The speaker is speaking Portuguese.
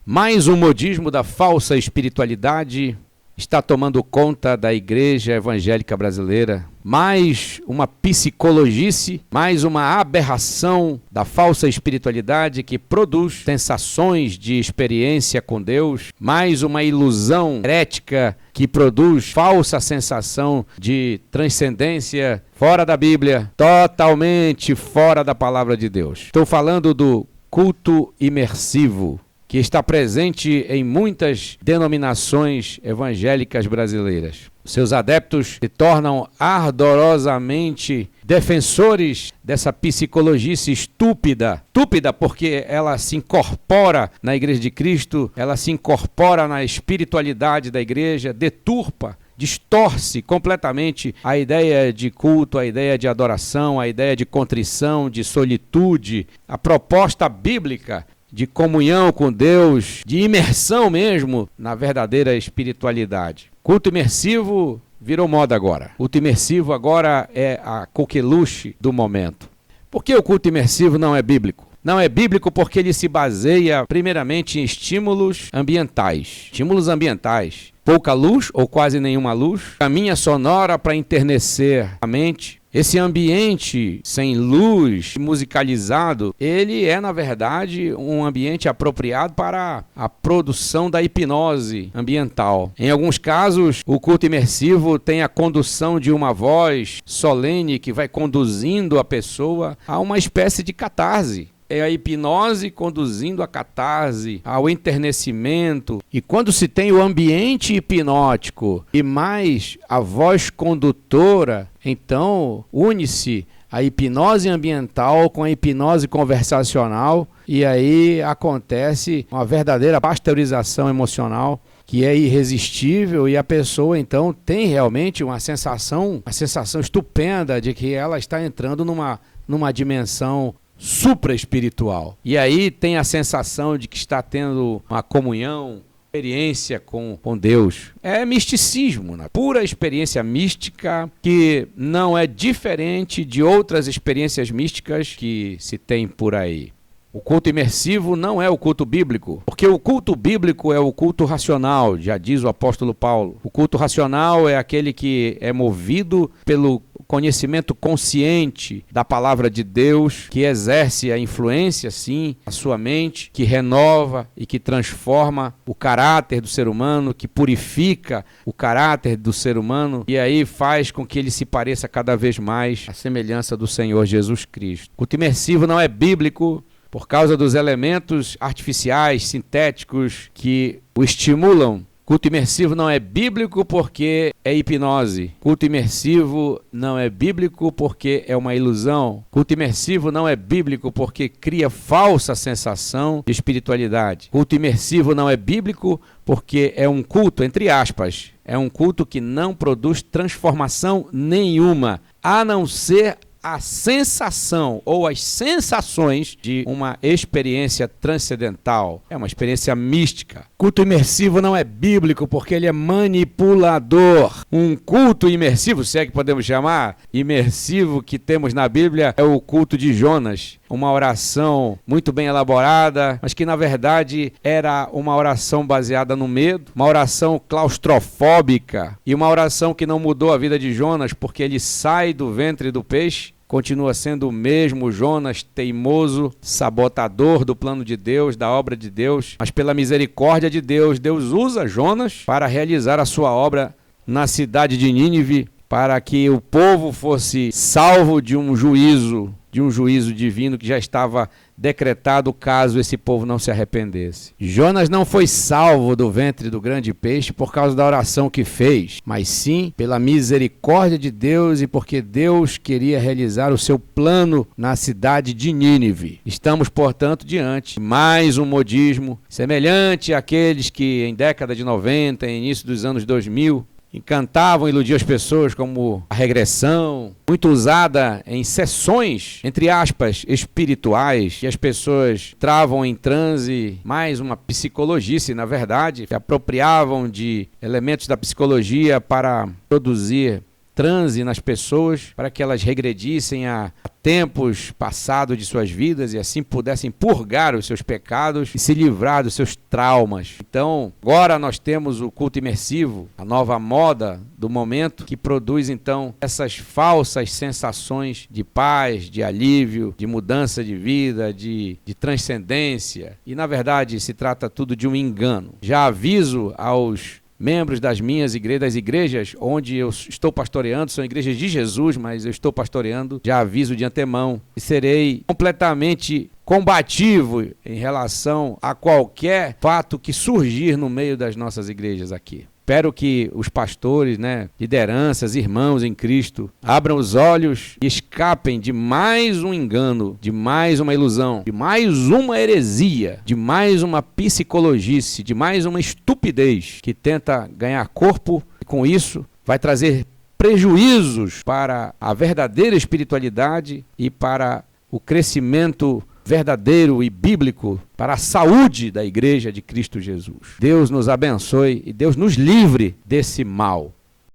Mais um modismo da falsa espiritualidade está tomando conta da igreja evangélica brasileira. Mais uma psicologice, mais uma aberração da falsa espiritualidade que produz sensações de experiência com Deus. Mais uma ilusão herética que produz falsa sensação de transcendência fora da Bíblia, totalmente fora da palavra de Deus. Estou falando do culto imersivo, que está presente em muitas denominações evangélicas brasileiras. Seus adeptos se tornam ardorosamente defensores dessa psicologice estúpida. Estúpida porque ela se incorpora na Igreja de Cristo, ela se incorpora na espiritualidade da igreja, deturpa, distorce completamente a ideia de culto, a ideia de adoração, a ideia de contrição, de solitude, a proposta bíblica de comunhão com Deus, de imersão mesmo na verdadeira espiritualidade. Culto imersivo virou moda agora. Culto imersivo agora é a coqueluche do momento. Por que o culto imersivo não é bíblico? Não é bíblico porque ele se baseia primeiramente em estímulos ambientais. Estímulos ambientais. Pouca luz ou quase nenhuma luz. Caminha sonora para enternecer a mente. Esse ambiente sem luz, musicalizado, ele é, na verdade, um ambiente apropriado para a produção da hipnose ambiental. Em alguns casos, o culto imersivo tem a condução de uma voz solene que vai conduzindo a pessoa a uma espécie de catarse. É a hipnose conduzindo a catarse, ao enternecimento. E quando se tem o ambiente hipnótico e mais a voz condutora, então une-se a hipnose ambiental com a hipnose conversacional e aí acontece uma verdadeira pasteurização emocional que é irresistível e a pessoa então tem realmente uma sensação estupenda de que ela está entrando numa dimensão supra-espiritual. E aí tem a sensação de que está tendo uma comunhão, experiência com Deus. É misticismo, né? Pura experiência mística que não é diferente de outras experiências místicas que se tem por aí. O culto imersivo não é o culto bíblico, porque o culto bíblico é o culto racional, já diz o apóstolo Paulo. O culto racional é aquele que é movido pelo conhecimento consciente da palavra de Deus, que exerce a influência, sim, na sua mente, que renova e que transforma o caráter do ser humano, que purifica o caráter do ser humano e aí faz com que ele se pareça cada vez mais à semelhança do Senhor Jesus Cristo. O culto imersivo não é bíblico por causa dos elementos artificiais, sintéticos que o estimulam. Culto imersivo não é bíblico porque é hipnose. Culto imersivo não é bíblico porque é uma ilusão. Culto imersivo não é bíblico porque cria falsa sensação de espiritualidade. Culto imersivo não é bíblico porque é um culto, entre aspas, é um culto que não produz transformação nenhuma, a não ser a sensação ou as sensações de uma experiência transcendental. É uma experiência mística. Culto imersivo não é bíblico porque ele é manipulador. Um culto imersivo, se é que podemos chamar, imersivo que temos na Bíblia é o culto de Jonas. Uma oração muito bem elaborada, mas que na verdade era uma oração baseada no medo, uma oração claustrofóbica e uma oração que não mudou a vida de Jonas porque ele sai do ventre do peixe. Continua sendo o mesmo Jonas, teimoso, sabotador do plano de Deus, da obra de Deus. Mas pela misericórdia de Deus, Deus usa Jonas para realizar a sua obra na cidade de Nínive, para que o povo fosse salvo de um juízo divino que já estava decretado caso esse povo não se arrependesse. Jonas não foi salvo do ventre do grande peixe por causa da oração que fez, mas sim pela misericórdia de Deus e porque Deus queria realizar o seu plano na cidade de Nínive. Estamos, portanto, diante de mais um modismo semelhante àqueles que em década de 90, início dos anos 2000, encantavam e iludiam as pessoas como a regressão, muito usada em sessões, entre aspas, espirituais, que as pessoas travam em transe, mais uma psicologice, na verdade, se apropriavam de elementos da psicologia para produzir transe nas pessoas para que elas regredissem a tempos passados de suas vidas e assim pudessem purgar os seus pecados e se livrar dos seus traumas. Então, agora nós temos o culto imersivo, a nova moda do momento, que produz então essas falsas sensações de paz, de alívio, de mudança de vida, de transcendência. E na verdade se trata tudo de um engano. Já aviso aos membros das igrejas onde eu estou pastoreando, são igrejas de Jesus, mas eu estou pastoreando, já aviso de antemão, e serei completamente combativo em relação a qualquer fato que surgir no meio das nossas igrejas aqui. Espero que os pastores, lideranças, irmãos em Cristo, abram os olhos e escapem de mais um engano, de mais uma ilusão, de mais uma heresia, de mais uma psicologice, de mais uma estupidez que tenta ganhar corpo e com isso vai trazer prejuízos para a verdadeira espiritualidade e para o crescimento verdadeiro e bíblico para a saúde da igreja de Cristo Jesus. Deus nos abençoe e Deus nos livre desse mal.